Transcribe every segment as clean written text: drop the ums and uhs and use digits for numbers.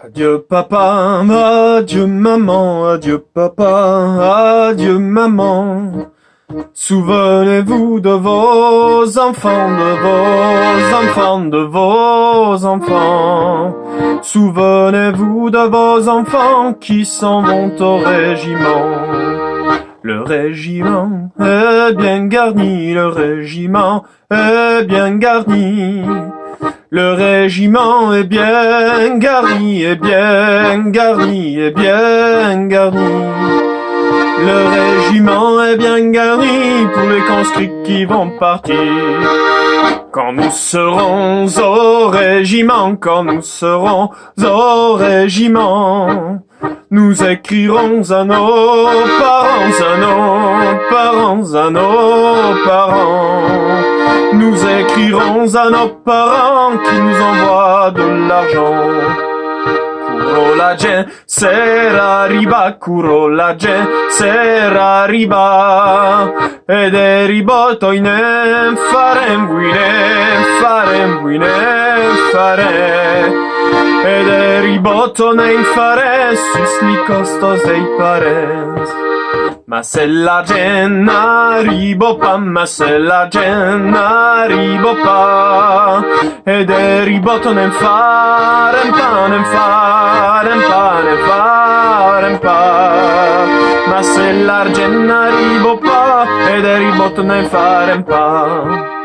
Adieu papa, adieu maman, adieu papa, adieu maman. Souvenez-vous de vos enfants, de vos enfants, de vos enfants. Souvenez-vous de vos enfants qui s'en vont au régiment. Le régiment est bien garni, le régiment est bien garni. Le régiment est bien garni, est bien garni, est bien garni. Le régiment est bien garni pour les conscrits qui vont partir. Quand nous serons au régiment, quand nous serons au régiment, nous écrirons à nos parents, à nos parents, à nos parents. Nous écrirons à nos parents qui nous envoient de l'argent. Curò la gente, sera riba, curò la gente, sera riba. Ed eriboto inem farem fare. Ed eriboto nem fare sus li costos dei parents. Ma se la gente n'arrivo pa, ma se la gente n'arrivo pa, ed eriboto nem farem pa, nem farem pa, nem farem pa. Ma se la gente n'arrivo pa, ed eriboto nem farem pa.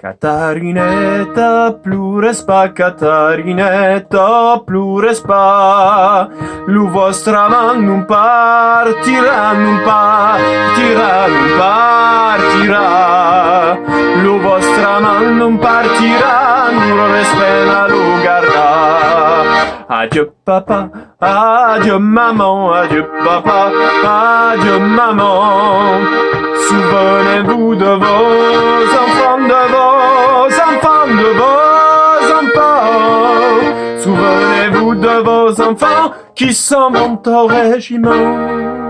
Catarinetta plures pa, Catarinetta plures pa. Lu vostra man non partirà, non partirà, non partirà. Lu vostra man non partirà, non respena lu garda. Adieu papa, adieu maman, adieu papa, adieu maman. Souvenez-vous de vos enfants, de vos enfants, de vos enfants. Souvenez-vous de vos enfants qui s'en vont au régiment.